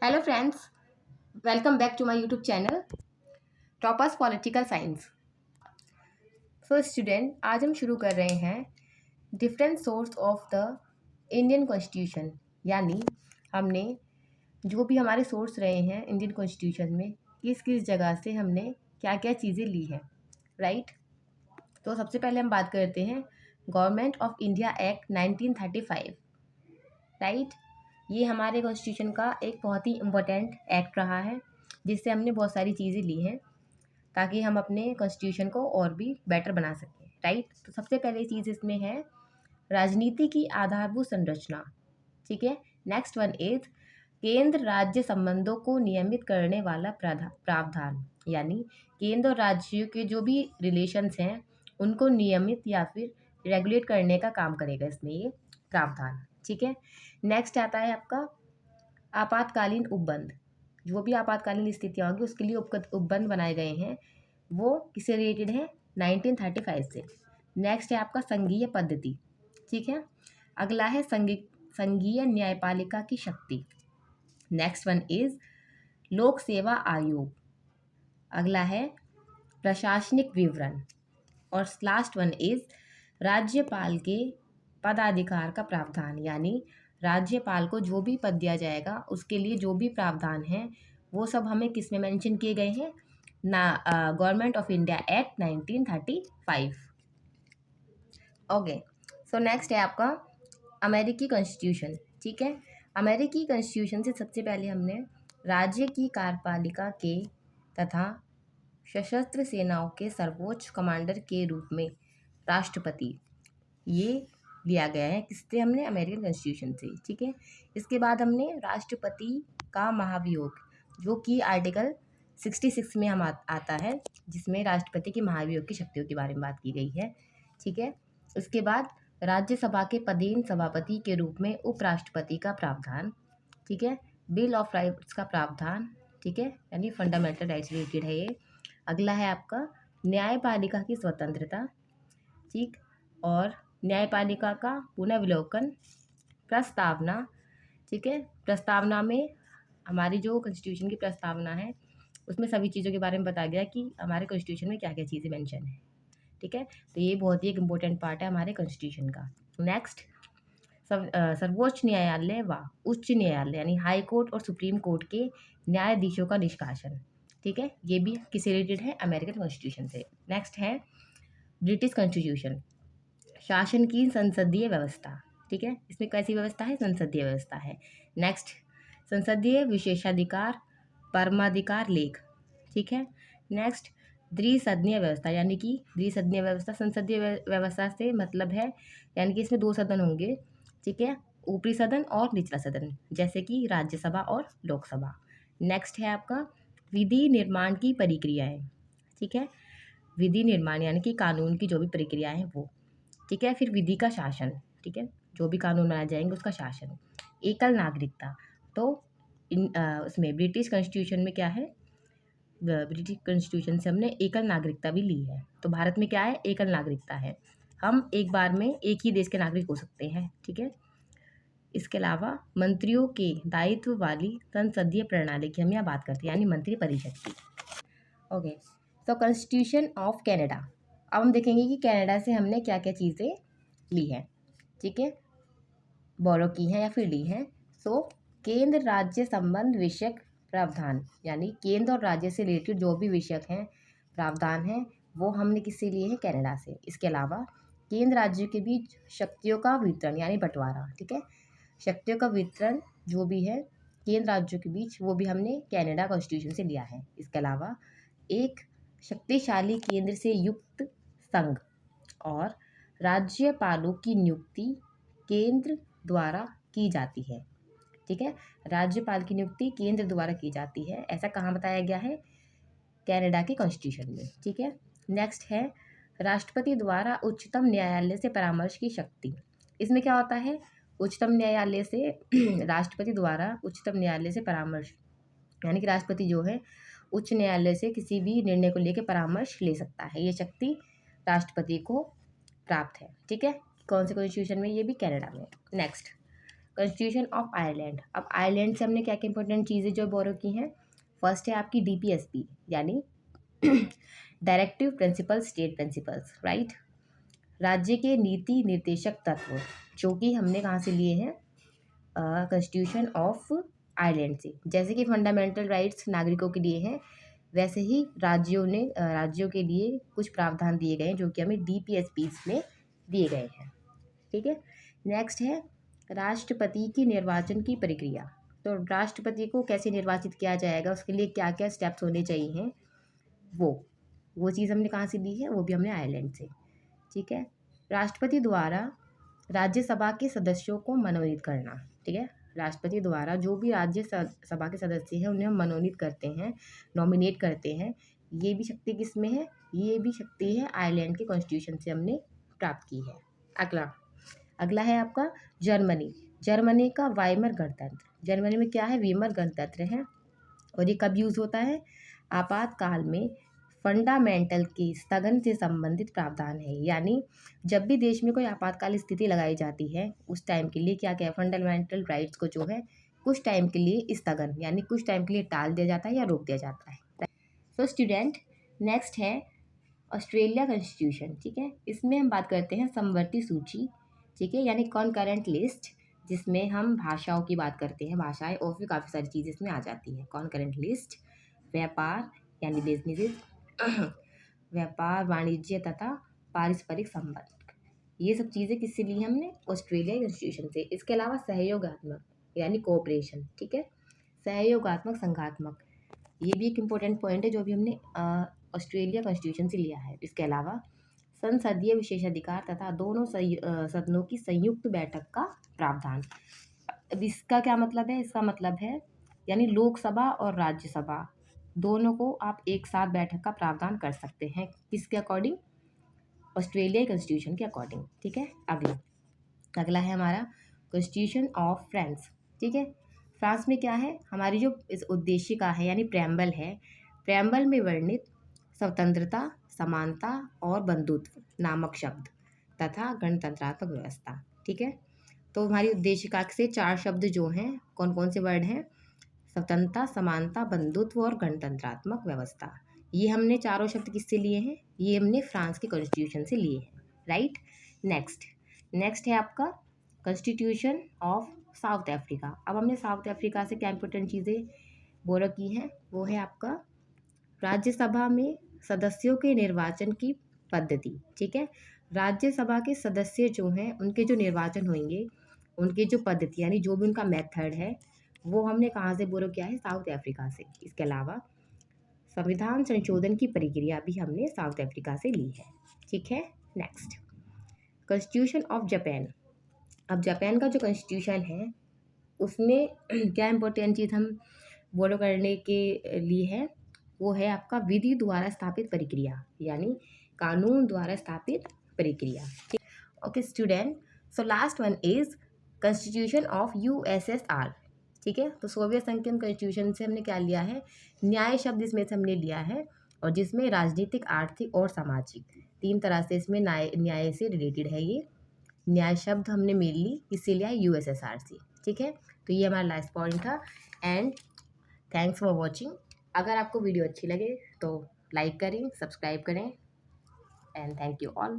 Hello friends, welcome back to my YouTube channel toppers political science. So student, आज हम शुरू कर रहे हैं different source of the Indian constitution. यानी हमने जो भी हमारे सोर्स रहे हैं इंडियन कॉन्स्टिट्यूशन में, किस किस जगह से हमने क्या क्या चीज़ें ली हैं, राइट। तो सबसे पहले हम बात करते हैं government of India act 1935, right. ये हमारे कॉन्स्टिट्यूशन का एक बहुत ही इम्पोर्टेंट एक्ट रहा है, जिससे हमने बहुत सारी चीज़ें ली हैं ताकि हम अपने कॉन्स्टिट्यूशन को और भी बेटर बना सकें, राइट। तो सबसे पहले चीज़ इसमें है राजनीति की आधारभूत संरचना, ठीक है। नेक्स्ट वन इज केंद्र राज्य संबंधों को नियमित करने वाला प्रावधान, यानी केंद्र और राज्यों के जो भी रिलेशंस हैं उनको नियमित या फिर रेगुलेट करने का काम करेगा इसमें ये प्रावधान, ठीक है। नेक्स्ट आता है आपका आपातकालीन उपबंध। जो भी आपातकालीन स्थितियाँ होंगी उसके लिए उपबंध बनाए गए हैं, वो किससे रिलेटेड है? 1935 से। नेक्स्ट है आपका संघीय पद्धति, ठीक है। अगला है संघीय न्यायपालिका की शक्ति। नेक्स्ट वन इज लोक सेवा आयोग। अगला है प्रशासनिक विवरण। और लास्ट वन इज राज्यपाल के पदाधिकार का प्रावधान, यानी राज्यपाल को जो भी पद दिया जाएगा उसके लिए जो भी प्रावधान है वो सब हमें किस में मेंशन किए गए हैं ना, government of India act 1935। Okay, so next है आपका अमेरिकी कॉन्स्टिट्यूशन, ठीक है। अमेरिकी कॉन्स्टिट्यूशन से सबसे पहले हमने राज्य की कार्यपालिका के तथा सशस्त्र सेनाओं के सर्वोच्च कमांडर के रूप में राष्ट्रपति, ये लिया गया है किससे? हमने अमेरिकन कॉन्स्टिट्यूशन से, ठीक है। इसके बाद हमने राष्ट्रपति का महाभियोग, जो कि आर्टिकल 66 में हम आता है, जिसमें राष्ट्रपति के महाभियोग की शक्तियों के बारे में बात की गई है, ठीक है। उसके बाद राज्यसभा के पदेन सभापति के रूप में उपराष्ट्रपति का प्रावधान, ठीक है। बिल ऑफ राइट्स का प्रावधान, ठीक है, यानी फंडामेंटल राइट्स रिलेटेड है ये। अगला है आपका न्यायपालिका की स्वतंत्रता, ठीक, और न्यायपालिका का पुनर्विलोकन प्रस्तावना, ठीक है। प्रस्तावना में हमारी जो कॉन्स्टिट्यूशन की प्रस्तावना है उसमें सभी चीज़ों के बारे में बताया गया कि हमारे कॉन्स्टिट्यूशन में क्या क्या चीज़ें मेंशन है, ठीक है। तो ये बहुत ही एक इम्पोर्टेंट पार्ट है हमारे कॉन्स्टिट्यूशन का। नेक्स्ट सर्वोच्च न्यायालय व उच्च न्यायालय, यानी हाई कोर्ट और सुप्रीम कोर्ट के न्यायाधीशों का निष्कासन, ठीक है। ये भी किससे रिलेटेड है? अमेरिकन कॉन्स्टिट्यूशन से। नेक्स्ट है ब्रिटिश कॉन्स्टिट्यूशन, शासन की संसदीय व्यवस्था, ठीक है। इसमें कैसी व्यवस्था है? संसदीय व्यवस्था है। नेक्स्ट संसदीय विशेषाधिकार परमाधिकार लेख, ठीक है। नेक्स्ट द्विसदनीय व्यवस्था, यानी कि द्विसदनीय व्यवस्था संसदीय व्यवस्था से मतलब है, यानी कि इसमें दो सदन होंगे, ठीक है, ऊपरी सदन और निचला सदन, जैसे कि राज्यसभा और लोकसभा। नेक्स्ट है आपका विधि निर्माण की प्रक्रियाएं, ठीक है। विधि निर्माण यानी कि कानून की जो भी प्रक्रिया है वो, ठीक है। फिर विधि का शासन, ठीक है, जो भी कानून बनाए जाएंगे उसका शासन। एकल नागरिकता, तो उसमें ब्रिटिश कॉन्स्टिट्यूशन में क्या है? ब्रिटिश कॉन्स्टिट्यूशन से हमने एकल नागरिकता भी ली है। तो भारत में क्या है? एकल नागरिकता है, हम एक बार में एक ही देश के नागरिक हो सकते हैं, ठीक है। इसके अलावा मंत्रियों के दायित्व वाली संसदीय प्रणाली की हम यहाँ बात करते हैं, यानी मंत्री परिषद की। Okay, so constitution of Canada. अब हम देखेंगे कि कनाडा से हमने क्या क्या चीज़ें ली हैं, ठीक है, बोरो की हैं या फिर ली हैं। सो केंद्र राज्य संबंध विषयक प्रावधान, यानी केंद्र और राज्य से रिलेटेड जो भी विषयक हैं, प्रावधान हैं, वो हमने किससे लिए हैं? कनाडा से। इसके अलावा केंद्र राज्यों के बीच शक्तियों का वितरण यानी बंटवारा, ठीक है, शक्तियों का वितरण जो भी है केंद्र राज्यों के बीच, वो भी हमने कनाडा कॉन्स्टिट्यूशन से लिया है। इसके अलावा एक शक्तिशाली केंद्र से युक्त संघ और राज्यपालों की नियुक्ति केंद्र द्वारा की जाती है, ठीक है। राज्यपाल की नियुक्ति केंद्र द्वारा की जाती है, ऐसा कहाँ बताया गया है? कनाडा के कॉन्स्टिट्यूशन में, ठीक है। नेक्स्ट है राष्ट्रपति द्वारा उच्चतम न्यायालय से परामर्श की शक्ति। इसमें क्या होता है? उच्चतम न्यायालय से राष्ट्रपति द्वारा उच्चतम न्यायालय से परामर्श, यानी कि राष्ट्रपति जो है उच्च न्यायालय से किसी भी निर्णय को लेकर परामर्श ले सकता है, ये शक्ति राष्ट्रपति को प्राप्त है, ठीक है। कौन से कॉन्स्टिट्यूशन में? ये भी कनाडा में। Next constitution of Ireland. अब आयरलैंड से हमने क्या क्या इंपॉर्टेंट चीज़ें जो बोरो की हैं। फर्स्ट है आपकी DPSP यानी directive principle state principles, right. राज्य के नीति निर्देशक तत्व जो कि हमने कहाँ से लिए हैं, कॉन्स्टिट्यूशन ऑफ आयरलैंड से। जैसे कि फंडामेंटल राइट्स नागरिकों के लिए हैं, वैसे ही राज्यों के लिए कुछ प्रावधान दिए गए हैं जो कि हमें DPSP में दिए गए हैं, ठीक है। नेक्स्ट है राष्ट्रपति की निर्वाचन की प्रक्रिया। तो राष्ट्रपति को कैसे निर्वाचित किया जाएगा, उसके लिए क्या क्या स्टेप्स होने चाहिए, वो चीज़ हमने कहाँ से ली है, वो भी हमने आयरलैंड से, ठीक है। राष्ट्रपति द्वारा राज्यसभा के सदस्यों को मनोनीत करना, ठीक है। राष्ट्रपति द्वारा जो भी राज्यसभा के सदस्य हैं उन्हें हम मनोनीत करते हैं, नॉमिनेट करते हैं। ये भी शक्ति किस में है, ये भी शक्ति है आयरलैंड के कॉन्स्टिट्यूशन से हमने प्राप्त की है। अगला है आपका जर्मनी का वाइमर गणतंत्र। जर्मनी में क्या है, वीमर गणतंत्र है। और ये कब यूज़ होता है, आपातकाल में फंडामेंटल के स्थगन से संबंधित प्रावधान है। यानी जब भी देश में कोई आपातकाल स्थिति लगाई जाती है उस टाइम के लिए क्या क्या फंडामेंटल राइट्स को जो है कुछ टाइम के लिए स्थगन यानी कुछ टाइम के लिए टाल दिया जाता है या रोक दिया जाता है। सो स्टूडेंट, नेक्स्ट है ऑस्ट्रेलिया कॉन्स्टिट्यूशन, ठीक है। इसमें हम बात करते हैं समवर्ती सूची, ठीक है, यानी कॉनकरेंट लिस्ट, जिसमें हम भाषाओं की बात करते हैं, भाषाएं और भी काफ़ी सारी चीज़ें इसमें आ जाती हैं। कॉनकरेंट लिस्ट, व्यापार यानी बिजनेसेस, व्यापार, वाणिज्य तथा पारस्परिक संबंध, ये सब चीज़ें किससे ली हमने, ऑस्ट्रेलिया कॉन्स्टिट्यूशन से। इसके अलावा सहयोगात्मक यानी कोऑपरेशन, ठीक है, सहयोगात्मक संघात्मक, ये भी एक इम्पोर्टेंट पॉइंट है जो भी हमने ऑस्ट्रेलिया कॉन्स्टिट्यूशन से लिया है। इसके अलावा संसदीय विशेषाधिकार तथा दोनों सदनों की संयुक्त बैठक का प्रावधान। अब इसका क्या मतलब है, इसका मतलब है यानी लोकसभा और राज्यसभा दोनों को आप एक साथ बैठक का प्रावधान कर सकते हैं, किसके अकॉर्डिंग, ऑस्ट्रेलिया कॉन्स्टिट्यूशन के अकॉर्डिंग, ठीक है। अगला है हमारा कॉन्स्टिट्यूशन ऑफ फ्रांस, ठीक है। फ्रांस में क्या है, हमारी जो इस उद्देशिका है यानी प्रेम्बल है, प्रेम्बल में वर्णित स्वतंत्रता, समानता और बंधुत्व नामक शब्द तथा गणतंत्रात्मक व्यवस्था, ठीक है। तो हमारी उद्देशिका से 4 शब्द जो हैं, कौन कौन से वर्ड हैं, स्वतंत्रता, समानता, बंधुत्व और गणतंत्रात्मक व्यवस्था। ये हमने चारों शब्द किससे लिए हैं, ये हमने फ्रांस के कॉन्स्टिट्यूशन से लिए हैं, राइट। नेक्स्ट है आपका कॉन्स्टिट्यूशन ऑफ साउथ अफ्रीका। अब हमने साउथ अफ्रीका से क्या इंपॉर्टेंट चीज़ें बोरो की हैं, वो है आपका राज्यसभा में सदस्यों के निर्वाचन की पद्धति, ठीक है। राज्यसभा के सदस्य जो हैं उनके जो निर्वाचन होंगे, उनके जो पद्धति यानी जो भी उनका मेथड है, वो हमने कहाँ से बोरो किया है, साउथ अफ्रीका से। इसके अलावा संविधान संशोधन की प्रक्रिया भी हमने साउथ अफ्रीका से ली है, ठीक है। Next, constitution of Japan. अब जापान का जो कॉन्स्टिट्यूशन है उसमें क्या इंपॉर्टेंट चीज़ हम बोलो करने के लिए है, वो है आपका विधि द्वारा स्थापित प्रक्रिया यानी कानून द्वारा स्थापित प्रक्रिया। Okay student, so last one is constitution of USSR, ठीक है। तो सोवियत संघ के कॉन्स्टिट्यूशन से हमने क्या लिया है, न्याय शब्द इसमें से हमने लिया है, और जिसमें राजनीतिक, आर्थिक और सामाजिक 3 तरह से इसमें न्याय से रिलेटेड है। ये न्याय शब्द हमने मेनली इससे लिया है USSR से, ठीक है। तो ये हमारा लास्ट पॉइंट था एंड थैंक्स फॉर वॉचिंग। अगर आपको वीडियो अच्छी लगे तो लाइक करें, सब्सक्राइब करें एंड थैंक यू ऑल।